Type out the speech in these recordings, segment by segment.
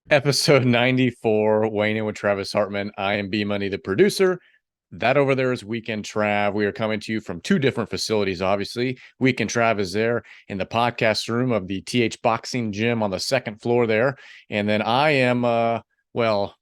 Episode 94, weighing in with Travis Hartman. I am B Money, the producer. That over there is Weekend Trav. We are coming to you from two different facilities, obviously. Weekend Trav is there in the podcast room of the TH Boxing Gym on the second floor there. And then I am, well,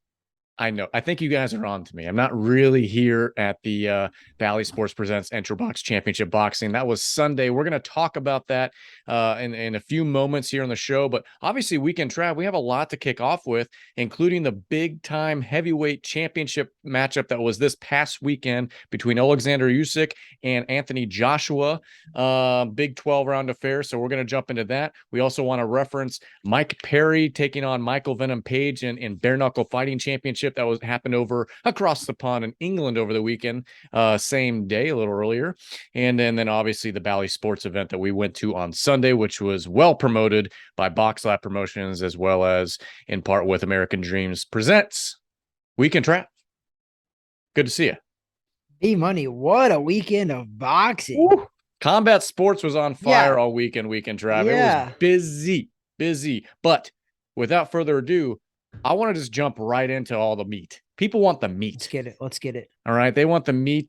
I know. I think you guys are on to me. I'm not really here at the Bally Sports Presents Entrobox Championship Boxing. That was Sunday. We're going to talk about that in a few moments here on the show. But obviously, Weekend Trav, we have a lot to kick off with, including the big time heavyweight championship matchup that was this past weekend between Alexander Usyk and Anthony Joshua. Big 12 round affair. So we're going to jump into that. We also want to reference Mike Perry taking on Michael Venom Page in Bareknuckle Fighting Championship that was happened over across the pond in England over the weekend, same day, a little earlier. And then obviously the Bally Sports event that we went to on Sunday, which was well promoted by BoxLab Promotions, as well as in part with American Dreams Presents Weekend Trap. Good to see you. B Money, what a weekend of boxing. Woo. Combat Sports was on fire all weekend, Trav. It was busy. But without further ado, I want to just jump right into all the meat. People want the meat. Let's get it. All right. They want the meat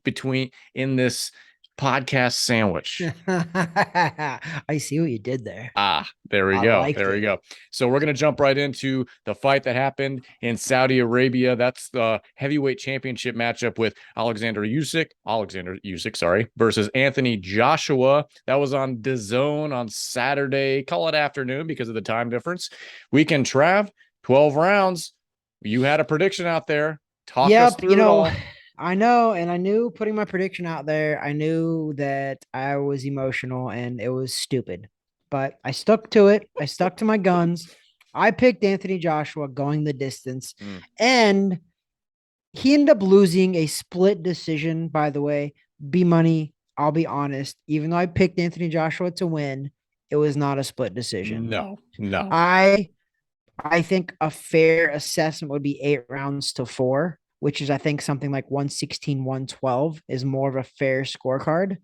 in this podcast sandwich. I see what you did there. There we go. So we're going to jump right into the fight that happened in Saudi Arabia. That's the heavyweight championship matchup with Alexander Usyk, versus Anthony Joshua. That was on DAZN on Saturday. Call it afternoon because of the time difference. Weekend Trav, 12 rounds. You had a prediction out there. Talk us through it all. I know, and I knew putting my prediction out there, I knew that I was emotional and it was stupid, but I stuck to it. I stuck to my guns. I picked Anthony Joshua going the distance, and he ended up losing a split decision, by the way. B Money, I'll be honest, even though I picked Anthony Joshua to win, it was not a split decision. No. I think a fair assessment would be 8 rounds to 4, which is, I think, something like 116, 112 is more of a fair scorecard.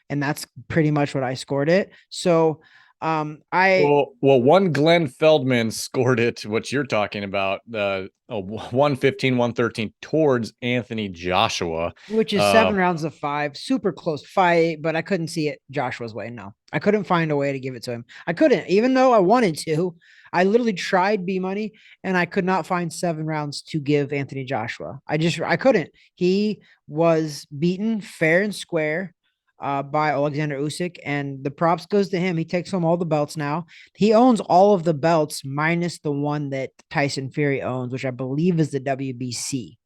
And that's pretty much what I scored it. So one Glenn Feldman scored it, what you're talking about, 115, 113 towards Anthony Joshua, which is 7 rounds to 5, super close fight, but I couldn't see it Joshua's way. No, I couldn't find a way to give it to him. I couldn't, even though I wanted to. I literally tried B Money and I could not find 7 rounds to give Anthony Joshua. I couldn't. He was beaten fair and square by Alexander Usyk, and the props goes to him. He takes home all the belts now. He owns all of the belts minus the one that Tyson Fury owns, which I believe is the WBC,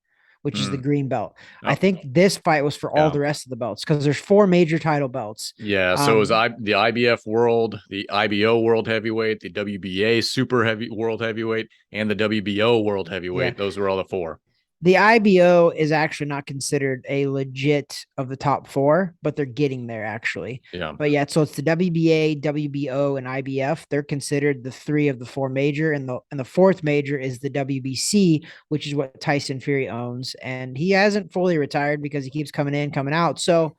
which is the green belt. I think this fight was for all the rest of the belts because there's 4 major title belts. Yeah, so it was the IBF World, the IBO World Heavyweight, the WBA Super Heavy World Heavyweight, and the WBO World Heavyweight. Yeah. Those were all the 4. The IBO is actually not considered a legit of the top 4, but they're getting there actually. Yeah. But yeah, so it's the WBA, WBO, and IBF. They're considered the 3 of the 4 major, and the 4th major is the WBC, which is what Tyson Fury owns. And he hasn't fully retired because he keeps coming in, coming out. So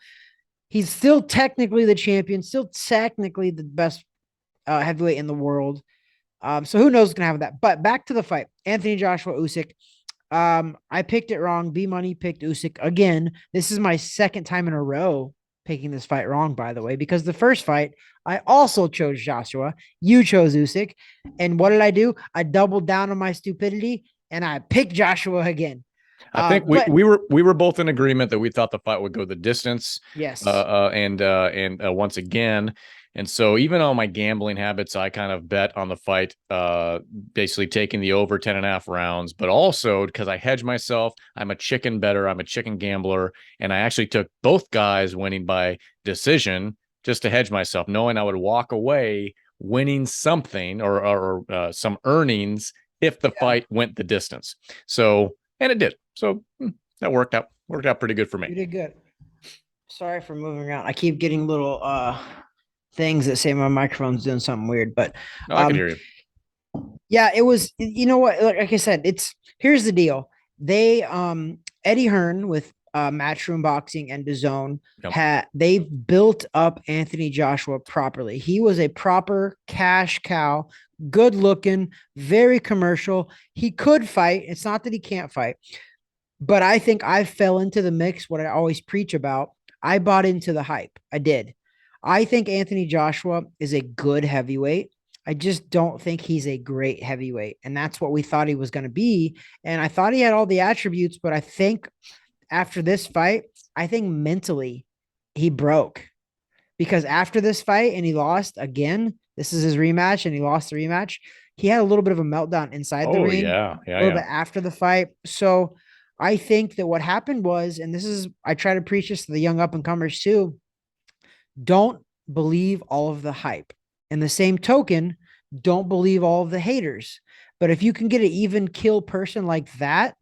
he's still technically the champion, still technically the best heavyweight in the world. So who knows what's gonna happen with that? But back to the fight. Anthony Joshua Usyk. I picked it wrong. B Money picked Usyk again. This is my second time in a row picking this fight wrong, by the way, because the first fight I also chose Joshua. You chose Usyk, and what did I do? I doubled down on my stupidity and I picked Joshua again. I think we were both in agreement that we thought the fight would go the distance. Yes. And once again. And so even on my gambling habits, I kind of bet on the fight, basically taking the over 10.5 rounds, but also because I hedge myself, I'm a chicken bettor, I'm a chicken gambler. And I actually took both guys winning by decision just to hedge myself, knowing I would walk away winning something or some earnings if the fight went the distance. So, and it did. So that worked out pretty good for me. You did good. Sorry for moving around. I keep getting little things that say my microphone's doing something weird, but no, I can hear you. Yeah, it was, you know what, like I said, here's the deal. They Eddie Hearn with Matchroom Boxing and DAZN Yep. they've built up Anthony Joshua properly. He was a proper cash cow, good looking, very commercial. He could fight. It's not that he can't fight, but I think I fell into the mix. What I always preach about, I bought into the hype. I did. I think Anthony Joshua is a good heavyweight. I just don't think he's a great heavyweight. And that's what we thought he was going to be. And I thought he had all the attributes, but I think after this fight, I think mentally he broke because after this fight and he lost again, this is his rematch and he lost the rematch. He had a little bit of a meltdown inside the Oh ring, yeah, a yeah, little yeah. bit after the fight. So I think that what happened was, and this is, I try to preach this to the young up and comers too, don't believe all of the hype. In the same token, don't believe all of the haters. But if you can get an even kill person like that,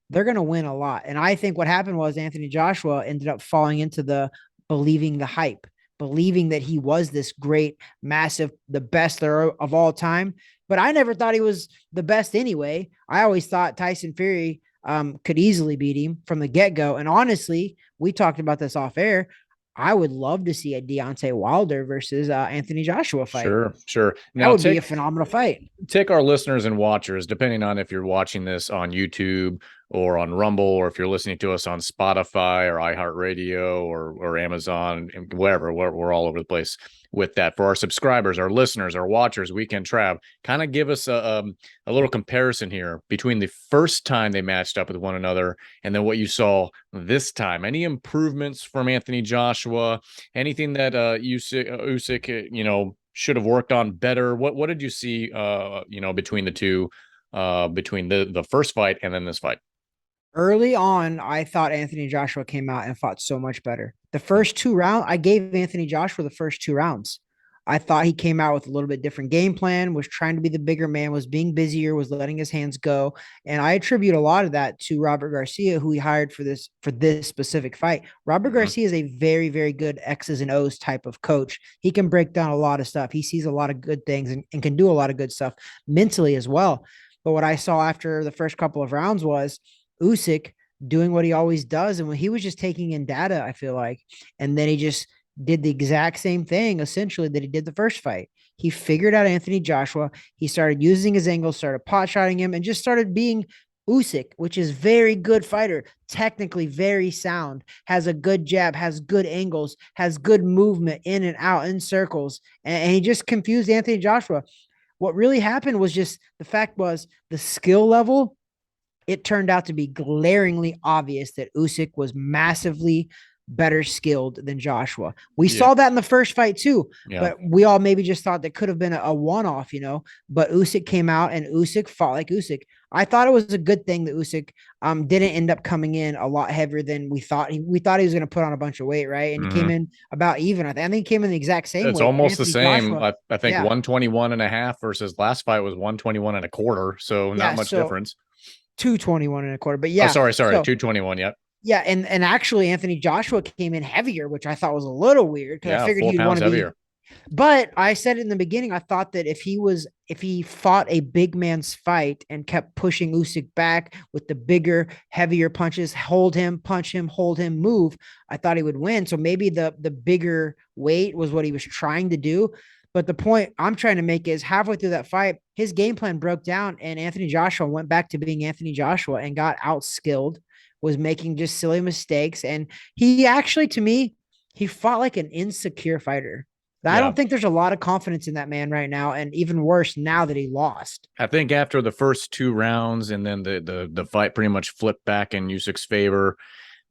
they're going to win a lot. And I think what happened was Anthony Joshua ended up falling into the believing the hype, believing that he was this great, massive, the best of all time. But I never thought he was the best anyway. I always thought Tyson Fury could easily beat him from the get go. And honestly, we talked about this off air. I would love to see a Deontay Wilder versus Anthony Joshua fight. Sure, sure. That Now would be a phenomenal fight. take our listeners and watchers, depending on if you're watching this on YouTube or on Rumble, or if you're listening to us on Spotify or iHeartRadio or Amazon, and wherever, we're all over the place with that. For our subscribers, our listeners, our watchers, Weekend Trav, kind of give us a little comparison here between the first time they matched up with one another and then what you saw this time. Any improvements from Anthony Joshua? Anything that Usyk, should have worked on better? What did you see between the two, between the first fight and then this fight? Early on, I thought Anthony Joshua came out and fought so much better. The first 2 rounds, I gave Anthony Joshua the first 2 rounds. I thought he came out with a little bit different game plan, was trying to be the bigger man, was being busier, was letting his hands go. And I attribute a lot of that to Robert Garcia, who he hired for this specific fight. Robert Mm-hmm. Garcia is a very, very good X's and O's type of coach. He can break down a lot of stuff. He sees a lot of good things and can do a lot of good stuff mentally as well. But what I saw after the first couple of rounds was Usyk doing what he always does. And when he was just taking in data, I feel like, and then he just did the exact same thing essentially that he did the first fight. He figured out Anthony Joshua. He started using his angles, started pot shotting him, and just started being Usyk, which is very good fighter, technically very sound, has a good jab, has good angles, has good movement in and out in circles, and he just confused Anthony Joshua. What really happened was just the fact was the skill level, it turned out to be glaringly obvious that Usyk was massively better skilled than Joshua. We Yeah, saw that in the first fight too, yeah. but we all maybe just thought that could have been a one-off. But Usyk came out and Usyk fought like Usyk. I thought it was a good thing that Usyk didn't end up coming in a lot heavier than we thought. We thought he was going to put on a bunch of weight, right? And he came Mm-hmm. in about even. I think he came in the exact same It's weight. And almost the Anthony same. Joshua, I think yeah, 121 and a half versus last fight was 121 and a quarter. So not yeah. much So difference. 221 and a quarter. But Oh, yeah, sorry. so 221. Yep. yeah, and actually Anthony Joshua came in heavier, which I thought was a little weird because I Yeah. figured Four he'd want pounds to be. heavier. But I said it in the beginning, I thought that if he fought a big man's fight and kept pushing Usyk back with the bigger, heavier punches, hold him, punch him, hold him, move, I thought he would win. So maybe the bigger weight was what he was trying to do. But the point I'm trying to make is halfway through that fight, his game plan broke down, and Anthony Joshua went back to being Anthony Joshua and got outskilled, was making just silly mistakes. And he actually, to me, he fought like an insecure fighter. I Yeah. don't think there's a lot of confidence in that man right now, and even worse now that he lost. I think after the first 2 rounds and then the fight pretty much flipped back in Usyk's favor,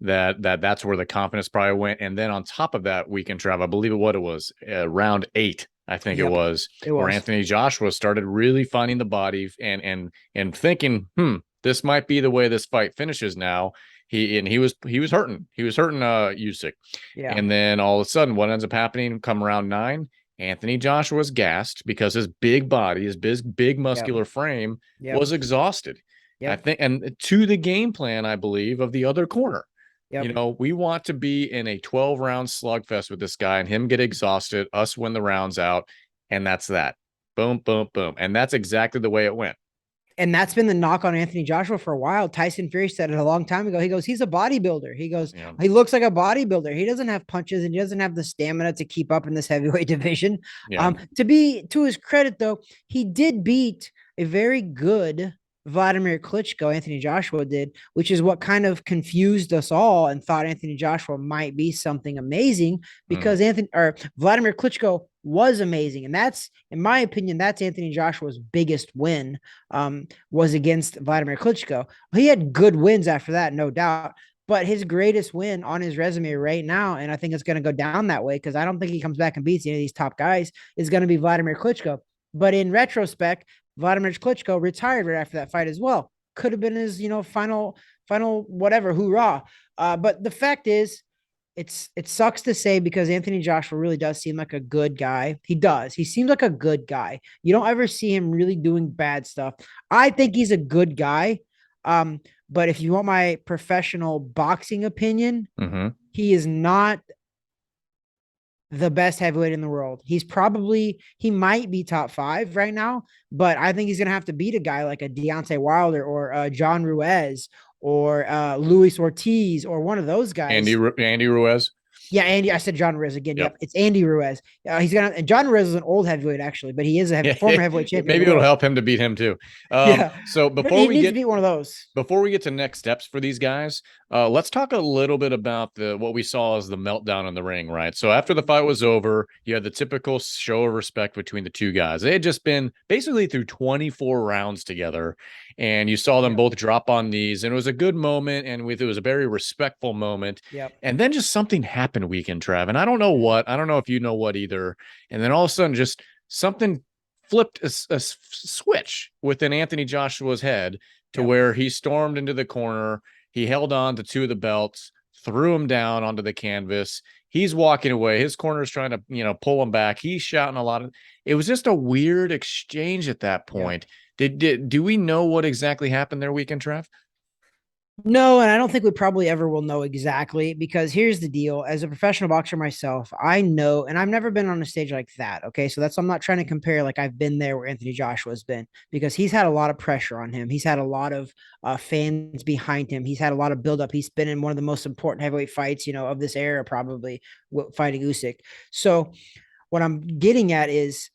that's where the confidence probably went. And then on top of that, Weekend Trav, I believe it was round 8, I think it Yep, was, it where was. Anthony Joshua started really finding the body and thinking, this might be the way this fight finishes now. He was hurting. He was hurting Usyk. Yeah, And then all of a sudden, what ends up happening come round 9? Anthony Joshua's gassed because his big body, his big yep, muscular frame yep, was exhausted. I yep, think, and to the game plan, I believe, of the other corner. yep. We want to be in a 12-round slugfest with this guy and him get exhausted, us win the rounds out, and that's that. Boom, boom, boom. And that's exactly the way it went. And that's been the knock on Anthony Joshua for a while. Tyson Fury said it a long time ago. He goes, he's a bodybuilder. He goes, Yeah. he looks like a bodybuilder. He doesn't have punches and he doesn't have the stamina to keep up in this heavyweight division. Yeah. To his credit, though, he did beat a very good Vladimir Klitschko, Anthony Joshua did, which is what kind of confused us all and thought Anthony Joshua might be something amazing because Vladimir Klitschko was amazing. And that's, in my opinion, that's Anthony Joshua's biggest win, was against Vladimir Klitschko. He had good wins after that, no doubt. But his greatest win on his resume right now, and I think it's going to go down that way because I don't think he comes back and beats any of these top guys, is going to be Vladimir Klitschko. But in retrospect, Vladimir Klitschko retired right after that fight as well. Could have been his, final whatever, hoorah. But the fact is, it sucks to say because Anthony Joshua really does seem like a good guy. He does. He seems like a good guy. You don't ever see him really doing bad stuff. I think he's a good guy. But if you want my professional boxing opinion, he is not the best heavyweight in the world. He might be top 5 right now, but I think he's going to have to beat a guy like a Deontay Wilder or John Ruiz or Luis Ortiz or one of those guys. Andy Ruiz. Yeah, Andy. I said John Ruiz again. Yep, it's Andy Ruiz. And John Ruiz is an old heavyweight actually, but he is a former heavyweight champion. Maybe it'll help him to beat him too. So before we get to beat one of those, before we get to next steps for these guys, let's talk a little bit about what we saw as the meltdown in the ring. Right. So after the fight was over, you had the typical show of respect between the two guys. They had just been basically through 24 rounds together, and you saw them both drop on knees, and it was a good moment, and it was a very respectful moment. And then just something happened weekend, Trav, and I don't know what. I don't know if you know what either. And then all of a sudden, just something flipped a switch within Anthony Joshua's head to where he stormed into the corner. He held on to 2 of the belts, threw him down onto the canvas. He's walking away. His corner's trying to, pull him back. He's shouting a lot. It was just a weird exchange at that point. Do we know what exactly happened there weekend, Trav? No, and I don't think we probably ever will know exactly because here's the deal. As a professional boxer myself, I know, and I've never been on a stage like that. Okay. So I'm not trying to compare like I've been there where Anthony Joshua's been because he's had a lot of pressure on him. He's had a lot of fans behind him. He's had a lot of buildup. He's been in one of the most important heavyweight fights, of this era, probably fighting Usyk. So what I'm getting at is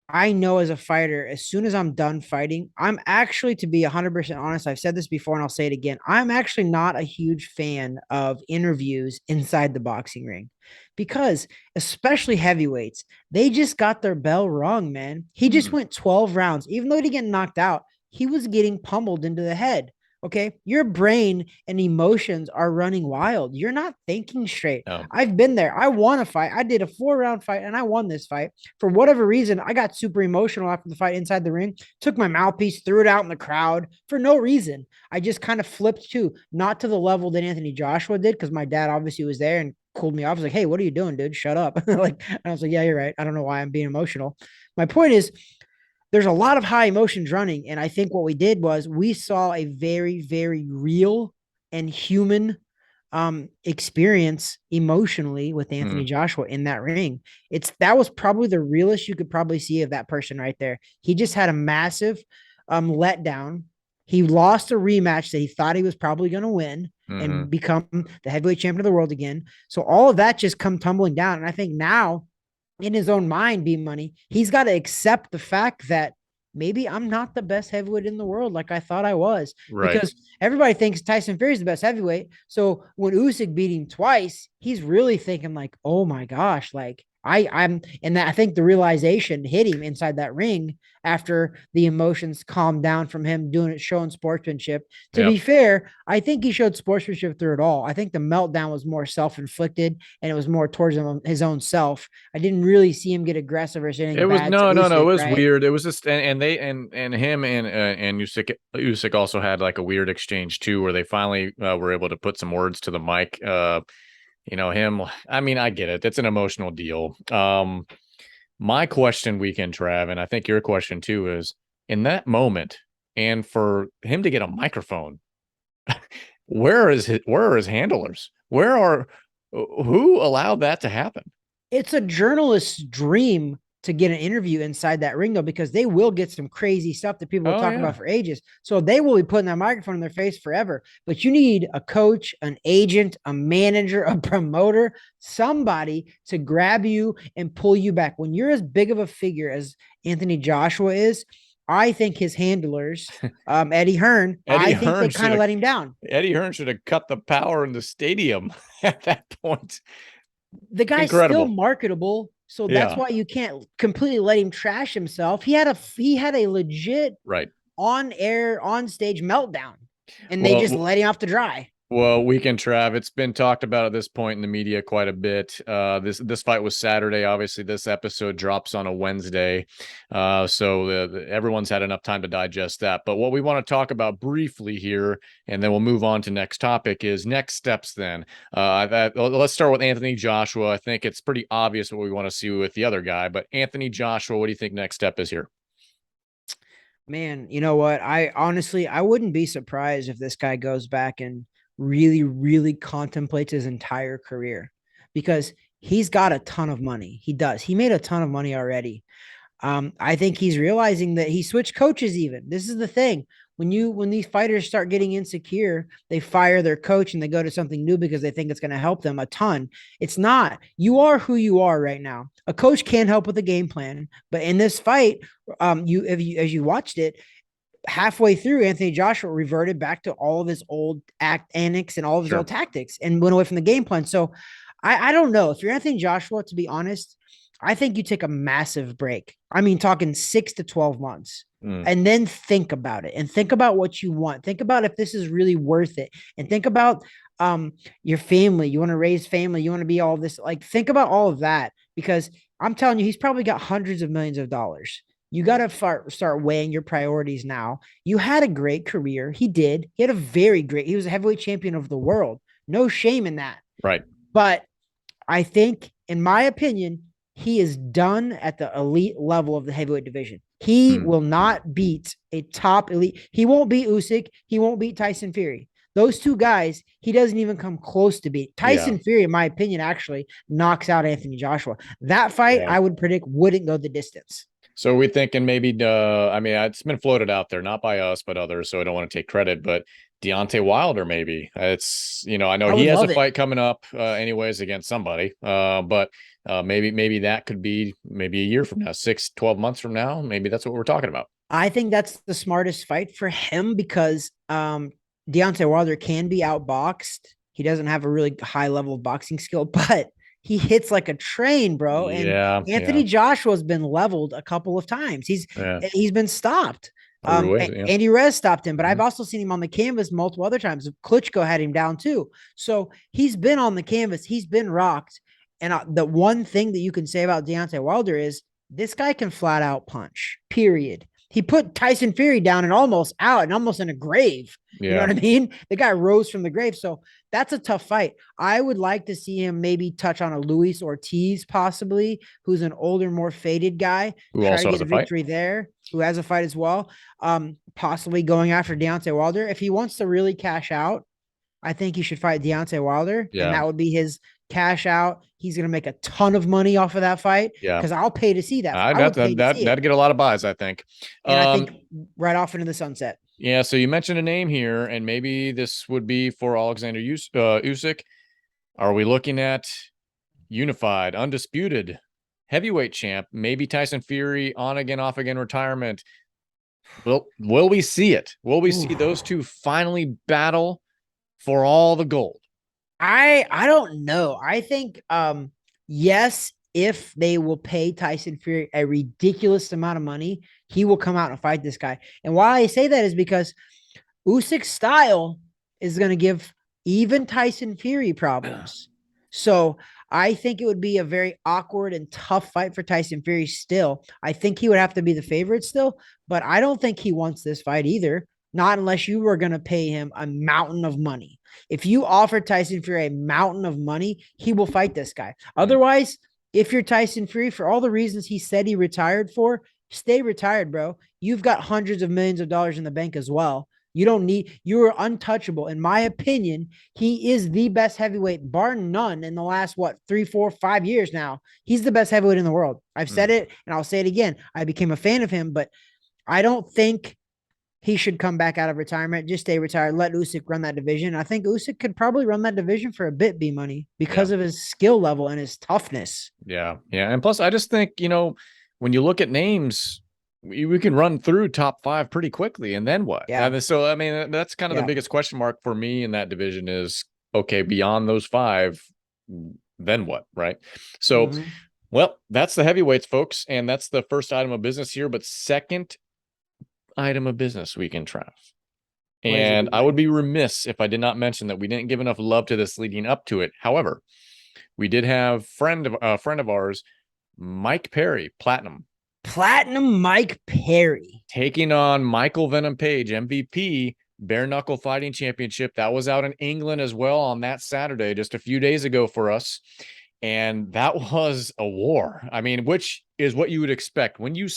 I know as a fighter, as soon as I'm done fighting, I'm actually, to be 100% honest, I've said this before and I'll say it again. I'm actually not a huge fan of interviews inside the boxing ring because, especially heavyweights, they just got their bell rung, man. He just went 12 rounds. Even though he didn't get knocked out, he was getting pummeled into the head. Okay. Your brain and emotions are running wild. You're not thinking straight. No. I've been there. I won a fight. I did a 4-round fight and I won this fight. For whatever reason, I got super emotional after the fight inside the ring, took my mouthpiece, threw it out in the crowd for no reason. I just kind of flipped too, not to the level that Anthony Joshua did, because my dad obviously was there and cooled me off. I was like, hey, what are you doing, dude? Shut up. And I was like, yeah, you're right. I don't know why I'm being emotional. My point is, there's a lot of high emotions running. And I think what we did was we saw a very, very real and human experience emotionally with Anthony Joshua in that ring. That was probably the realest you could probably see of that person right there. He just had a massive letdown. He lost a rematch that he thought he was probably going to win and become the heavyweight champion of the world again. So all of that just come tumbling down. And I think now, in his own mind, B-Money, he's got to accept the fact that maybe I'm not the best heavyweight in the world like I thought I was. Right. Because everybody thinks Tyson Fury is the best heavyweight. So when Usyk beat him twice, he's really thinking like, oh my gosh, like I think the realization hit him inside that ring after the emotions calmed down from him showing sportsmanship. To be fair, I think he showed sportsmanship through it all. I think the meltdown was more self-inflicted and it was more towards his own self. I didn't really see him get aggressive or anything. It was no. It was right? weird. It was just and him and Usyk also had like a weird exchange too, where they finally were able to put some words to the mic. Him. I mean, I get it. That's an emotional deal. My question, weekend, Trav, and I think your question too, is in that moment, and for him to get a microphone, where are his handlers? Who allowed that to happen? It's a journalist's dream to get an interview inside that ring, though, because they will get some crazy stuff that people will Oh talk yeah. about for ages. So they will be putting that microphone in their face forever. But you need a coach, an agent, a manager, a promoter, somebody to grab you and pull you back. When you're as big of a figure as Anthony Joshua is, I think his handlers, Eddie Hearn, Eddie I think they Hearn kind should of have let him down. Eddie Hearn should have cut the power in the stadium at that point. The guy's still Incredible. marketable, so that's Yeah. why you can't completely let him trash himself. He had a legit Right. on air, on stage meltdown, and they just Well, let him off to dry. Well, Weekend Trav, it's been talked about at this point in the media quite a bit. This fight was Saturday. Obviously, this episode drops on a Wednesday, so everyone's had enough time to digest that. But what we want to talk about briefly here, and then we'll move on to next topic, is next steps. Then let's start with Anthony Joshua. I think it's pretty obvious what we want to see with the other guy, but Anthony Joshua, what do you think next step is here? Man, you know what? I honestly, I wouldn't be surprised if this guy goes back and really, really contemplates his entire career, because he's got a ton of money. He does. He made a ton of money already. I think he's realizing that he switched coaches even. This is the thing. When these fighters start getting insecure, they fire their coach and they go to something new because they think it's going to help them a ton. It's not. You are who you are right now. A coach can help with a game plan, but in this fight, as you watched it, halfway through, Anthony Joshua reverted back to all of his old antics and all of his old tactics and went away from the game plan. So I don't know. If you're Anthony Joshua, to be honest, I think you take a massive break. I mean, talking 6 to 12 months. And then think about it and think about what you want. Think about if this is really worth it. And think about your family. You want to raise family. You want to be all this. Like, think about all of that, because I'm telling you, he's probably got hundreds of millions of dollars. You got to start weighing your priorities now. You had a great career. He did. He was a heavyweight champion of the world. No shame in that. Right. But I think, in my opinion, he is done at the elite level of the heavyweight division. He will not beat a top elite. He won't beat Usyk. He won't beat Tyson Fury. Those two guys, he doesn't even come close to beat. Tyson Fury, in my opinion, actually knocks out Anthony Joshua. That fight, I would predict, wouldn't go the distance. So we're thinking maybe, I mean, it's been floated out there, not by us, but others, so I don't want to take credit, but Deontay Wilder, maybe. It's, I know he has a fight coming up anyways against somebody, but maybe that could be maybe a year from now, 12 months from now. Maybe that's what we're talking about. I think that's the smartest fight for him, because Deontay Wilder can be outboxed. He doesn't have a really high level of boxing skill, but he hits like a train, bro. And Anthony Joshua's been leveled a couple of times. He's been stopped. Andy Rez stopped him, but I've also seen him on the canvas multiple other times. Klitschko had him down too. So he's been on the canvas. He's been rocked. And the one thing that you can say about Deontay Wilder is this guy can flat out punch, period. He put Tyson Fury down and almost out and almost in a grave. You know what I mean? The guy rose from the grave. So that's a tough fight. I would like to see him maybe touch on a Luis Ortiz, possibly, who's an older, more faded guy. Who also has a victory there, who has a fight as well. Possibly going after Deontay Wilder. If he wants to really cash out, I think he should fight Deontay Wilder. Yeah. And that would be his cash out. He's going to make a ton of money off of that fight. Yeah. Because I'll pay to see that. That'd get a lot of buys, I think. And I think right off into the sunset. Yeah. So you mentioned a name here, and maybe this would be for Alexander Usyk. Are we looking at unified, undisputed heavyweight champ? Maybe Tyson Fury, on again, off again retirement. Will we see it? Will we see those two finally battle for all the gold? I don't know. I think yes, if they will pay Tyson Fury a ridiculous amount of money, he will come out and fight this guy. And why I say that is because Usyk's style is going to give even Tyson Fury problems. So I think it would be a very awkward and tough fight for Tyson Fury still. I think he would have to be the favorite still, but I don't think he wants this fight either. Not unless you were going to pay him a mountain of money. If you offer Tyson Fury a mountain of money, he will fight this guy. Otherwise, if you're Tyson Fury, for all the reasons he said he retired for, stay retired, bro. You've got hundreds of millions of dollars in the bank as well. You are untouchable. In my opinion, he is the best heavyweight, bar none, in the last, what, 3, 4, 5 years now. He's the best heavyweight in the world. I've said it and I'll say it again. I became a fan of him, but I don't think he should come back out of retirement. Just stay retired. Let Usyk run that division. I think Usyk could probably run that division for a bit, B Money, because of his skill level and his toughness. Yeah. And plus, I just think, when you look at names, we can run through top 5 pretty quickly. And then what? Yeah. And so, I mean, that's kind of the biggest question mark for me in that division is, okay, beyond those 5, then what? Right. So, well, that's the heavyweights, folks. And that's the first item of business here. But second item of business, Weekend Trav. And I would be remiss if I did not mention that we didn't give enough love to this leading up to it. However, we did have a friend of ours, Mike Perry, Platinum Mike Perry, taking on Michael Venom Page, MVP, Bareknuckle Fighting Championship. That was out in England as well on that Saturday, just a few days ago for us. And that was a war. I mean, which is what you would expect when you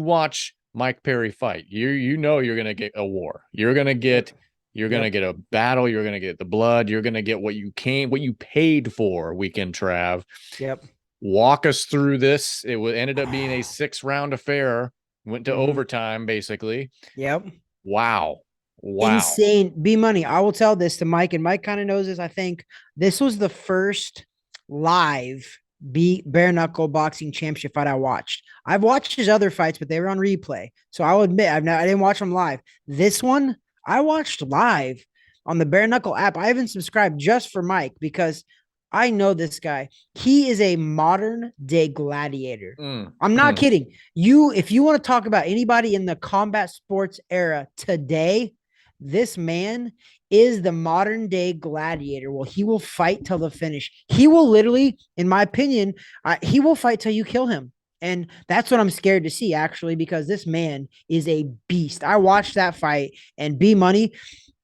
watch Mike Perry fight. You're going to get a war. You're going to get a battle. You're going to get the blood. You're going to get what you paid for, Weekend Trav. Yep. Walk us through this. It ended up being a 6-round affair. Went to overtime, basically. Yep. Wow. Insane. B Money. I will tell this to Mike, and Mike kind of knows this. I think this was the first live bare knuckle boxing championship fight I watched. I've watched his other fights, but they were on replay. So I'll admit I didn't watch them live. This one I watched live on the Bare Knuckle app. I even subscribed just for Mike because I know this guy. He is a modern day gladiator. I'm not kidding. If you want to talk about anybody in the combat sports era today, this man is the modern day gladiator. Well, he will fight till the finish. He will literally, in my opinion, he will fight till you kill him. And that's what I'm scared to see, actually, because this man is a beast. I watched that fight, and B Money,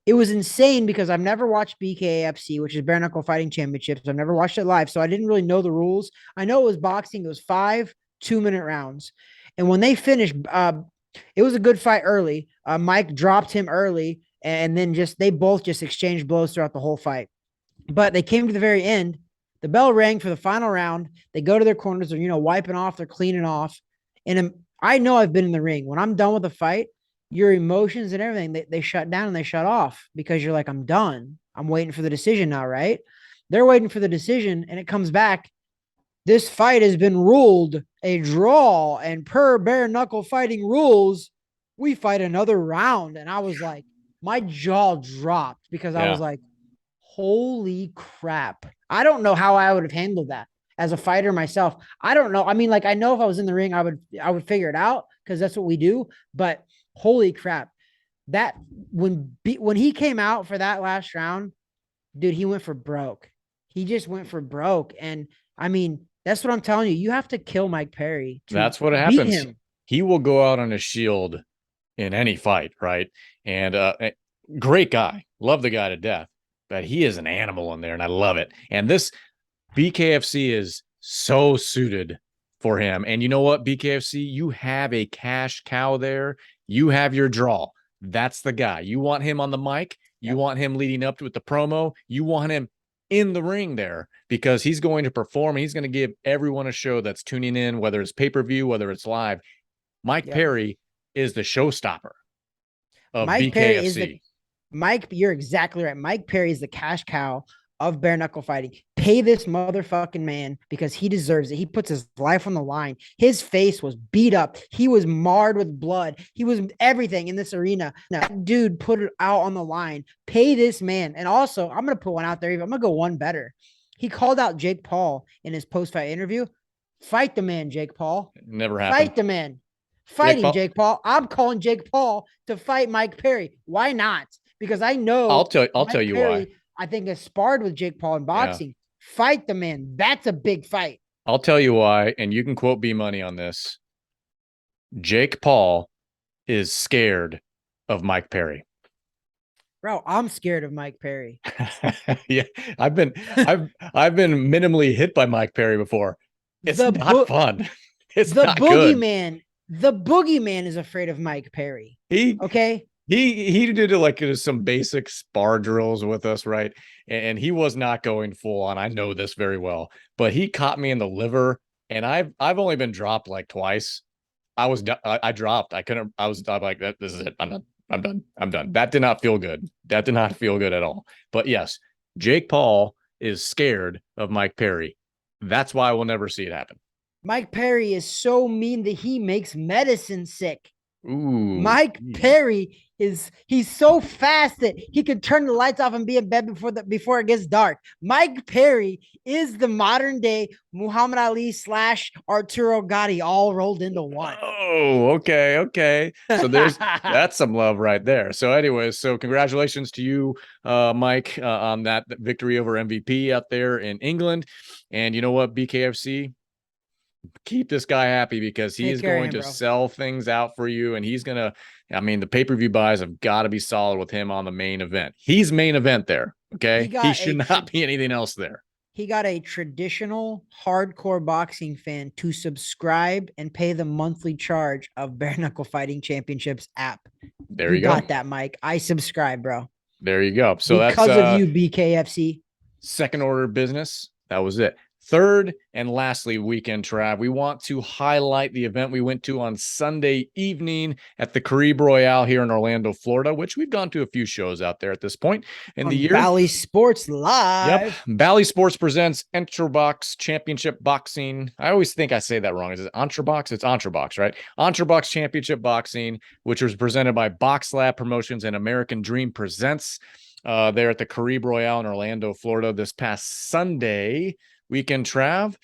it was insane because I've never watched BKFC, which is Bare Knuckle Fighting Championships. I've never watched it live, so I didn't really know the rules. I know it was boxing. It was 5 2-minute rounds. And when they finished, it was a good fight early. Mike dropped him early, and then they both just exchanged blows throughout the whole fight. But they came to the very end. The bell rang for the final round. They go to their corners. They're, wiping off. They're cleaning off. And I know I've been in the ring. When I'm done with the fight, your emotions and everything, they shut down and they shut off because you're like, I'm done. I'm waiting for the decision now, right? They're waiting for the decision, and it comes back. This fight has been ruled a draw, and per bare knuckle fighting rules, we fight another round. And I was like, my jaw dropped because I was like, holy crap. I don't know how I would have handled that as a fighter myself. I don't know. I mean, like, I know if I was in the ring, I would figure it out because that's what we do. But holy crap. That when he came out for that last round, dude, he went for broke. He just went for broke. And I mean, that's what I'm telling you. You have to kill Mike Perry. That's what happens. He will go out on a shield in any fight, right? And great guy. Love the guy to death. But he is an animal in there, and I love it. And this BKFC is so suited for him. And you know what, BKFC? You have a cash cow there. You have your draw. That's the guy. You want him on the mic. You want him leading up with the promo. You want him in the ring there because he's going to perform. And he's going to give everyone a show that's tuning in, whether it's pay-per-view, whether it's live. Mike Perry is the showstopper of BKFC. Mike, you're exactly right. Mike Perry is the cash cow of bare knuckle fighting. Pay this motherfucking man because he deserves it. He puts his life on the line. His face was beat up. He was marred with blood. He was everything in this arena. Now, that dude put it out on the line. Pay this man. And also, I'm going to put one out there. I'm going to go one better. He called out Jake Paul in his post-fight interview. Fight the man, Jake Paul. Never happened. Fight the man. Fighting Jake Paul. I'm calling Jake Paul to fight Mike Perry. Why not? Because I know I'll tell you why. I think has sparred with Jake Paul in boxing. Fight the man. That's a big fight. I'll tell you why, and you can quote B Money on this. Jake Paul is scared of Mike Perry. Bro, I'm scared of Mike Perry. Yeah, I've been minimally hit by Mike Perry before. It's not fun. It's not good. The boogeyman is afraid of Mike Perry. Okay? he did like some basic spar drills with us, right? And he was not going full on. I know this very well, but he caught me in the liver, and I've only been dropped like twice. I dropped. I couldn't. I'm like that. This is it. I'm done. I'm done. I'm done. That did not feel good. That did not feel good at all. But yes, Jake Paul is scared of Mike Perry. That's why we'll never see it happen. Mike Perry is so mean that he makes medicine sick. Ooh, Mike geez. Perry he's so fast that he can turn the lights off and be in bed before it gets dark. Mike Perry is the modern day Muhammad Ali / Arturo Gatti all rolled into one. Oh, okay, okay. So that's some love right there. So, anyways, so congratulations to you, Mike, on that victory over MVP out there in England. And you know what, BKFC, keep this guy happy because he Take is care of going him, to bro. sell things out for you, and he's gonna. I mean, the pay-per-view buys have got to be solid with him on the main event. He's main event there. He Okay, he got should a not be anything else there. he got a traditional hardcore boxing fan to subscribe and pay the monthly charge of Bareknuckle Fighting Championships app. There You you go. got that, Mike. I subscribe, bro. There you go. So that's Because of you, BKFC. second order business. That was it. Third and lastly, weekend Trav, we want to highlight the event we went to on Sunday evening at the Caribe Royale here in Orlando, Florida, which we've gone to a few shows out there at this point in the On year. Bally Sports Yep. Live. Bally Sports presents Entrebox Championship Boxing. I always think I say that wrong. Is it Entrebox? It's Entrebox, right? Entrebox Championship Boxing, which was presented by BoxLab Promotions and American Dream Presents there at the Caribe Royale in Orlando, Florida this past Sunday. Weekend Trav.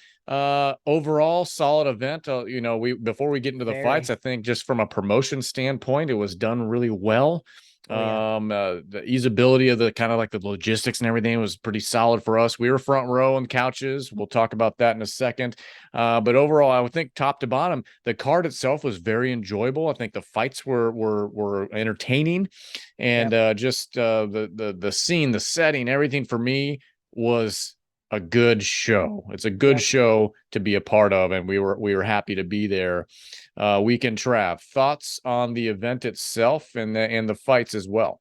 Overall, solid event. We before we get into the fights, Very. I think just from a promotion standpoint, it was done really well. Oh, yeah. The usability of the kind of like the logistics and everything was pretty solid for us. We were front row on couches. We'll talk about that in a second. But overall, I would think top to bottom, the card itself was very enjoyable. I think the fights were entertaining, and Yep. just the scene, the setting, everything for me was a good show. It's a good Yep. show to be a part of, and we were happy to be there. Weekend Trav, thoughts on the event itself and the fights as well.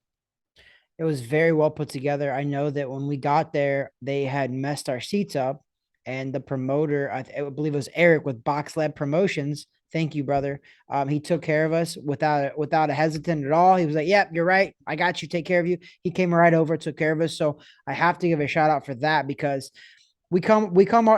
It was very well put together. I know that when we got there, they had messed our seats up, and the promoter, I believe it was Eric with BoxLab Promotions. Thank you, brother. He took care of us without a hesitant at all. He was like, "Yep, you're right. I got you. Take care of you." He came right over, took care of us. So I have to give a shout out for that because we come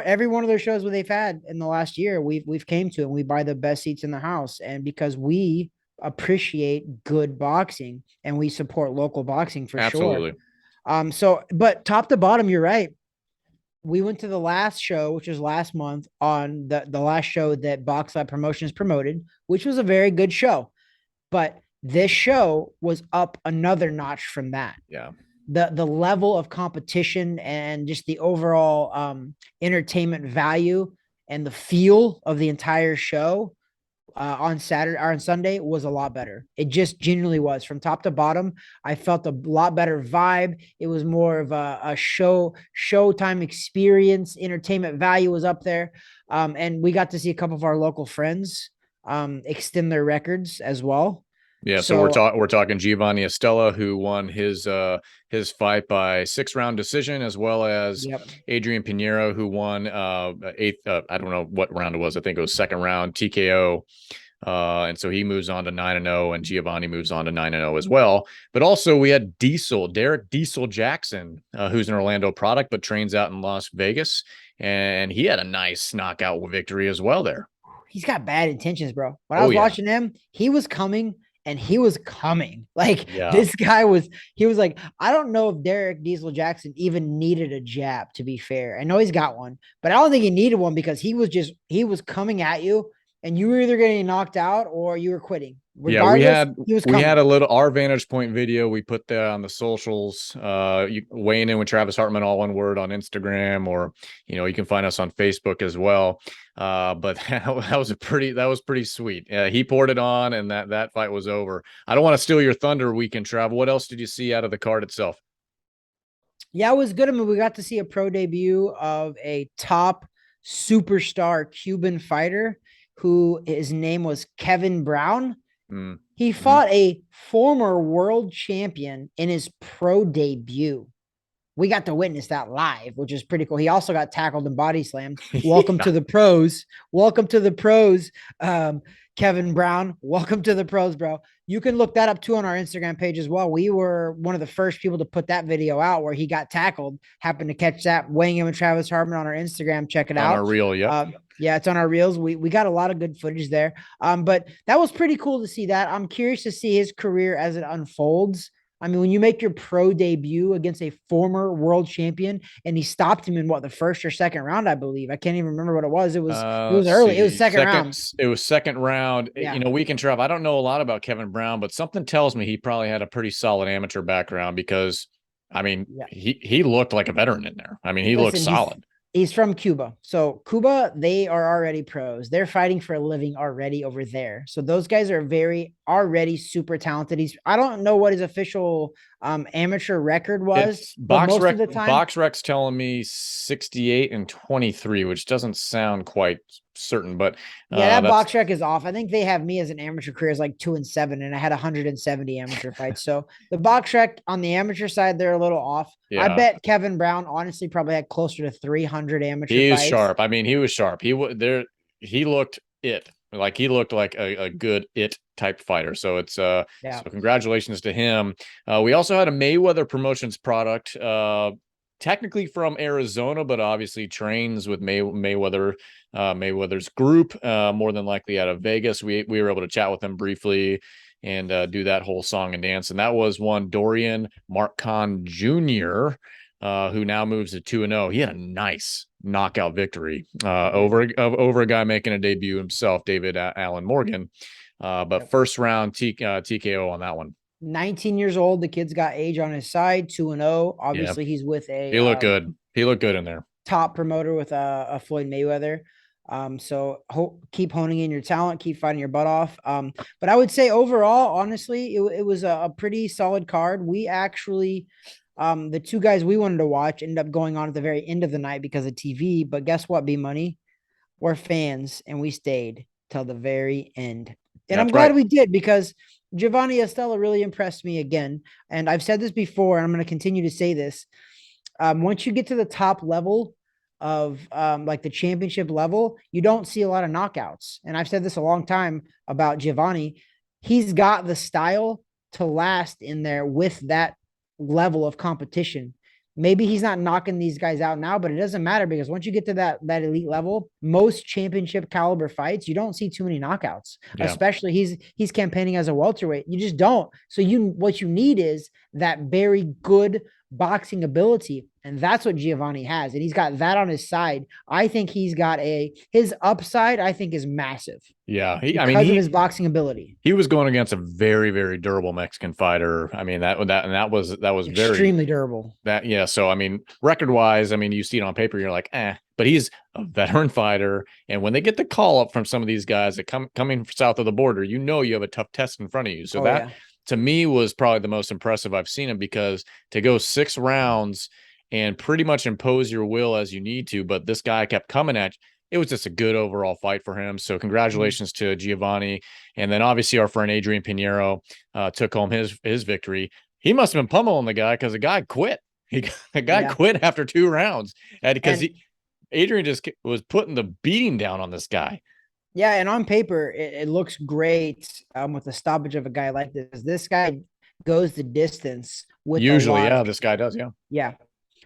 every one of those shows where they've had in the last year we've came to, and we buy the best seats in the house, and because we appreciate good boxing and we support local boxing for sure. Absolutely. But top to bottom, you're right. We went to the last show, which was last month, on the last show that BoxLab Promotions promoted, which was a very good show. But this show was up another notch from that. Yeah. The level of competition and just the overall entertainment value and the feel of the entire show on Saturday or on Sunday was a lot better. It just genuinely was from top to bottom. I felt a lot better vibe. It was more of a showtime experience. Entertainment value was up there, and we got to see a couple of our local friends extend their records as well. Yeah, so we're So, talking Giovanni Estella, who won his fight by 6 round decision, as well as yep. Adrian Pinero, who won eighth. I don't know what round it was. I think it was second round TKO. And so he moves on to 9-0, and Giovanni moves on to 9-0 as well. But also we had Derek Diesel Jackson, who's an Orlando product but trains out in Las Vegas, and he had a nice knockout victory as well there. He's got bad intentions, bro. When I Oh was yeah, watching him, he was coming and he was coming. Like yeah, this guy was, he was like, I don't know if Derek Diesel Jackson even needed a jab, to be fair. I know he's got one, but I don't think he needed one because he was coming at you and you were either getting knocked out or you were quitting. yeah. We Regardless, had he was we had coming. a little our Vantage Point video. We put that on the socials. Weighing in with Travis Hartman, all one word, on Instagram, or you can find us on Facebook as well. But that was pretty sweet. He poured it on, and that fight was over. I don't want to steal your thunder, weekend travel. What else did you see out of the card itself? Yeah, it was good. I mean, we got to see a pro debut of a top superstar Cuban fighter who his name was Kevin Brown. He fought a former world champion in his pro debut. We got to witness that live, which is pretty cool. He also got tackled and body slammed. Welcome to the pros. Welcome to the pros. Kevin Brown, welcome to the pros, bro. You can look that up too on our Instagram page as well. We were one of the first people to put that video out where he got tackled. Happened to catch that weighing in with Travis Hartman on our Instagram. Check it out. On our reel, yep. Yeah, it's on our reels. We got a lot of good footage there. But that was pretty cool to see that. I'm curious to see his career as it unfolds. I mean, when you make your pro debut against a former world champion, and he stopped him in the first or second round, I believe. I can't even remember what it was. It was early. It was second round. It was second round. Yeah. You know, we can travel. I don't know a lot about Kevin Brown, but something tells me he probably had a pretty solid amateur background because, I mean, he looked like a veteran in there. I mean, he looked solid. He's from Cuba. So Cuba, they are already pros. They're fighting for a living already over there. So those guys are already super talented. I don't know what his official amateur record was, but most of the time, BoxRec's telling me 68-23, which doesn't sound quite certain, but yeah, that BoxRec is off. I think they have me as an amateur career as like 2-7, and I had 170 amateur fights. So the BoxRec on the amateur side, they're a little off. Yeah. I bet Kevin Brown honestly probably had closer to 300 amateur fights. He is sharp. I mean, he was sharp. He looked it. Like he looked like a good it type fighter. So it's so congratulations to him. We also had a Mayweather Promotions product, technically from Arizona, but obviously trains with Mayweather's group, more than likely out of Vegas. We were able to chat with him briefly and do that whole song and dance. And that was one Dorian Mark-Con Jr., who now moves to 2-0. He had a nice knockout victory over a guy making a debut himself, David Allen Morgan. But first round TKO on that one. 19 years old. The kid's got age on his side, 2-0. Obviously, he's with he looked good. He looked good in there. Top promoter with a Floyd Mayweather. So keep honing in your talent, keep fighting your butt off. But I would say overall, honestly, it was a pretty solid card. We actually, the two guys we wanted to watch ended up going on at the very end of the night because of TV. But guess what, B Money? We're fans and we stayed till the very end. And I'm glad we did, because Giovanni Estella really impressed me again. And I've said this before, and I'm going to continue to say this. Once you get to the top level of like the championship level, you don't see a lot of knockouts. And I've said this a long time about Giovanni. He's got the style to last in there with that level of competition. Maybe he's not knocking these guys out now, but it doesn't matter, because once you get to that elite level, most championship caliber fights, you don't see too many knockouts, especially he's campaigning as a welterweight. You just don't. So what you need is that very good boxing ability. And that's what Giovanni has. And he's got that on his side. I think he's got his upside, I think, is massive. Yeah. Because of his boxing ability. He was going against a very, very durable Mexican fighter. I mean, that was extremely durable. So, I mean, record wise, I mean, you see it on paper, you're like, but he's a veteran fighter. And when they get the call up from some of these guys that coming south of the border, you know, you have a tough test in front of you. So to me was probably the most impressive I've seen him, because to go 6 rounds and pretty much impose your will as you need to, but this guy kept coming at you. It was just a good overall fight for him. So congratulations to Giovanni. And then obviously our friend Adrian Pinero took home his victory. He must have been pummeling the guy, because the guy quit. Quit after 2 rounds, because Adrian just was putting the beating down on this guy. Yeah, and on paper, it looks great with the stoppage of a guy like this. This guy goes the distance with usually, this guy does, yeah.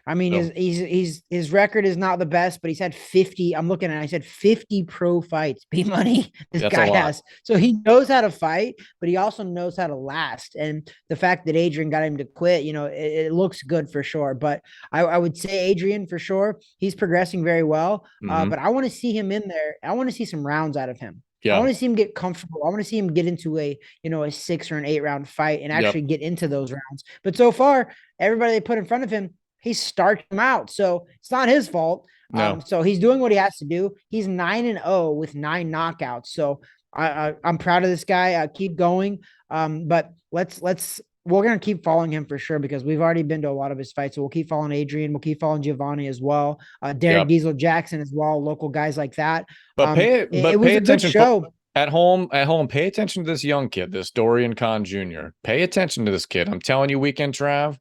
I mean, his record is not the best, but he's had 50. I'm looking at it, I said 50 pro fights. B-Money, this guy has. So he knows how to fight, but he also knows how to last. And the fact that Adrian got him to quit, you know, it looks good for sure. But I would say Adrian, for sure, he's progressing very well. But I want to see him in there. I want to see some rounds out of him. Yeah. I want to see him get comfortable. I want to see him get into a 6 or an 8 round fight and actually get into those rounds. But so far, everybody they put in front of him, he starched him out. So it's not his fault. No. So he's doing what he has to do. He's 9-0 with 9 knockouts. So I'm proud of this guy. Keep going. But we're going to keep following him for sure, because we've already been to a lot of his fights. So we'll keep following Adrian. We'll keep following Giovanni as well. Derek Diesel Jackson as well. Local guys like that. But pay attention. At home, pay attention to this young kid, this Dorian Khan Jr. Pay attention to this kid. I'm telling you, Weekend Trav,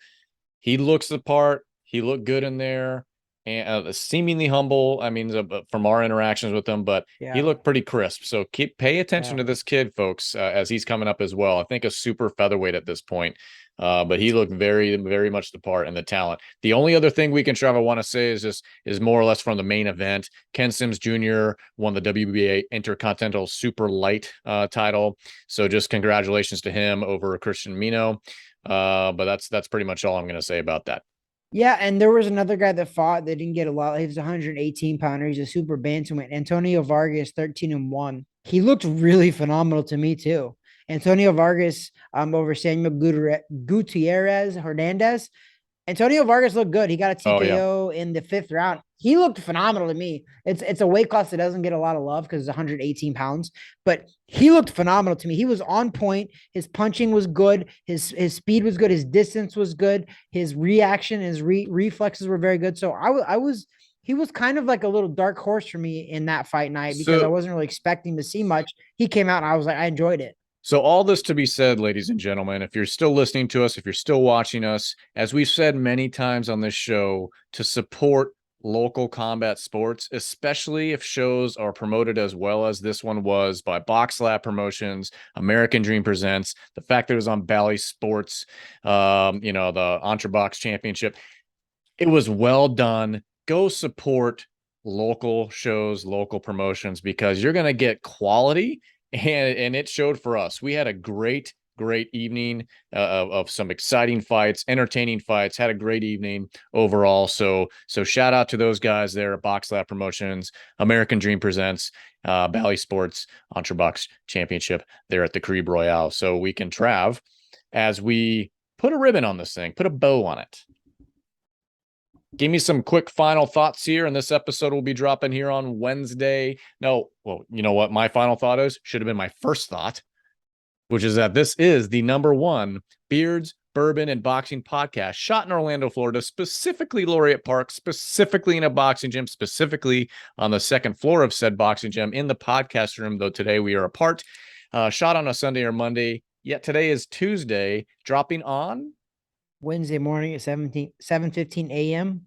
he looks the part. He looked good in there, and seemingly humble. I mean, from our interactions with him, but he Yeah. looked pretty crisp. So pay attention Yeah. to this kid, folks, as he's coming up as well. I think a super featherweight at this point, but he looked very, very much the part and the talent. The only other thing we can try to want to say is more or less from the main event. Ken Sims Jr. won the WBA Intercontinental Super Light title. So just congratulations to him over Christian Mino. But that's pretty much all I'm going to say about that. Yeah, and there was another guy that fought that didn't get a lot. He was a 118 pounder. He's a super bantamweight. Antonio Vargas, 13-1. He looked really phenomenal to me too. Antonio Vargas over Samuel Gutierrez Hernandez. Antonio Vargas looked good. He got a Oh yeah. TKO in the 5th round. He looked phenomenal to me. It's a weight class that doesn't get a lot of love because it's 118 pounds, but he looked phenomenal to me. He was on point. His punching was good. His speed was good. His distance was good. His reaction, his reflexes were very good. So I was he was kind of like a little dark horse for me in that fight night because I So wasn't really expecting to see much. He came out and I was like, I enjoyed it. So, all this to be said, ladies and gentlemen, if you're still listening to us, if you're still watching us, as we've said many times on this show, to support local combat sports, especially if shows are promoted as well as this one was by BoxLab Promotions, American Dream Presents, the fact that it was on Bally Sports, the Entrebox Championship, it was well done. Go support local shows, local promotions, because you're going to get quality, and it showed for us. We had a great evening of some exciting fights, entertaining fights. Had a great evening overall. So shout out to those guys there at BoxLab Promotions, American Dream Presents, Bally Sports Entrobox Championship there at the Caribe Royale. So we can Trav, as we put a ribbon on this thing, put a bow on it. Give me some quick final thoughts here. And this episode will be dropping here on Wednesday. No, well, you know what my final thought is? Should have been my first thought, which is that this is the #1 Beards, Bourbon, and Boxing podcast shot in Orlando, Florida, specifically Laureate Park, specifically in a boxing gym, specifically on the second floor of said boxing gym in the podcast room, though today we are apart. Shot on a Sunday or Monday, yet today is Tuesday, dropping on Wednesday morning at 7:15 a.m.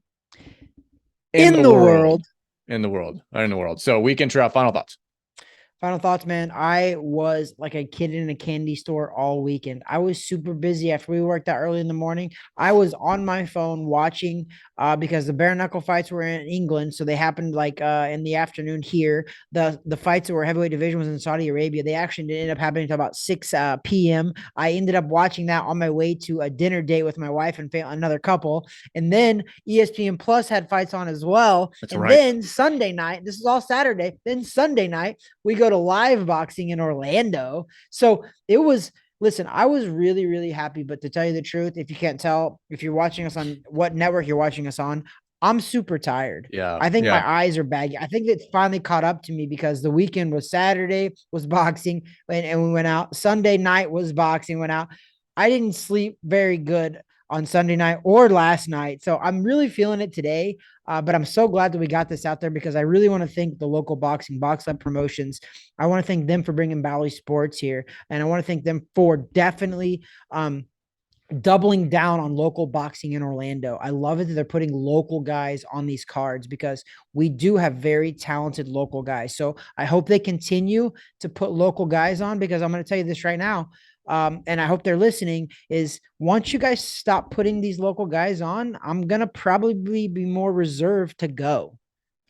in in the the world. world. In the world. So we can try final thoughts. Final thoughts, man. I was like a kid in a candy store all weekend. I was super busy after we worked out early in the morning. I was on my phone watching because the bare knuckle fights were in England, so they happened like in the afternoon here. The fights that were heavyweight division was in Saudi Arabia. They actually didn't end up happening until about 6 p.m. I ended up watching that on my way to a dinner date with my wife and another couple. And then ESPN Plus had fights on as well. That's and right. then Sunday night, this is all Saturday. Then Sunday night, we go to live boxing in Orlando. So it was, listen, I was really, really happy. But to tell you the truth, if you can't tell, if you're watching us on what network you're watching us on, I'm super tired. Yeah. I think yeah. my eyes are baggy. I think it's finally caught up to me because the weekend was Saturday, was boxing, and we went out. Sunday night was boxing, went out. I didn't sleep very good on Sunday night or last night. So I'm really feeling it today. But I'm so glad that we got this out there because I really want to thank the local boxing BoxLab Promotions. I want to thank them for bringing Bally Sports here. And I want to thank them for definitely doubling down on local boxing in Orlando. I love it that they're putting local guys on these cards because we do have very talented local guys. So I hope they continue to put local guys on because I'm going to tell you this right now. And I hope they're listening is once you guys stop putting these local guys on, I'm going to probably be more reserved to go.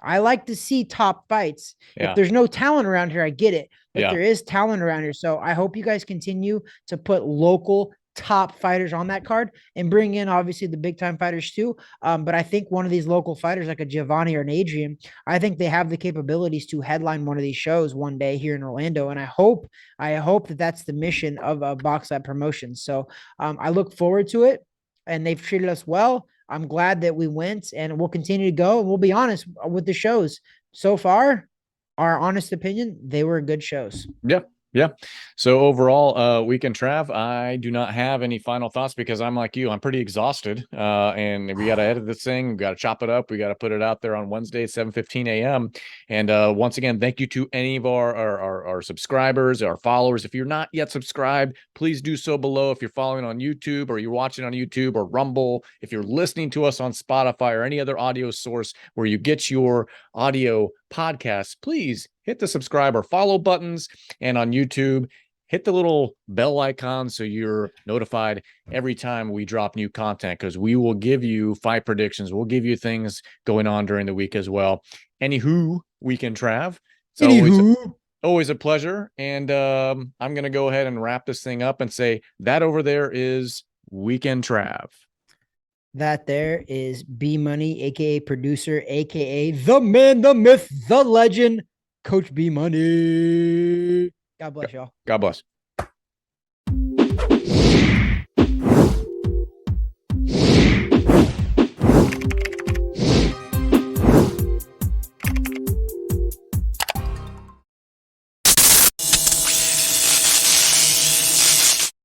I like to see top fights. Yeah. If there's no talent around here, I get it, but Yeah. there is talent around here. So I hope you guys continue to put local top fighters on that card and bring in obviously the big time fighters too. But I think one of these local fighters like a Giovanni or an Adrian, I think they have the capabilities to headline one of these shows one day here in Orlando. And I hope that that's the mission of BoxLab Promotions. So I look forward to it and they've treated us well. I'm glad that we went and we'll continue to go. And we'll be honest with the shows so far, our honest opinion, they were good shows. Yeah. Yeah. So overall, Weekend Trav, I do not have any final thoughts because I'm like you. I'm pretty exhausted. And we got to edit this thing. We got to chop it up. We got to put it out there on Wednesday at 7:15 a.m. And once again, thank you to any of our subscribers, our followers. If you're not yet subscribed, please do so below. If you're following on YouTube or you're watching on YouTube or Rumble, if you're listening to us on Spotify or any other audio source where you get your audio podcasts, please hit the subscribe or follow buttons. And on YouTube, hit the little bell icon so you're notified every time we drop new content, because we will give you fight predictions. We'll give you things going on during the week as well. Anywho, Weekend Trav, it's always a pleasure. And I'm going to go ahead and wrap this thing up and say that over there is Weekend Trav. That there is B Money, aka producer, aka the man, the myth, the legend, Coach B Money. God bless y'all. God bless.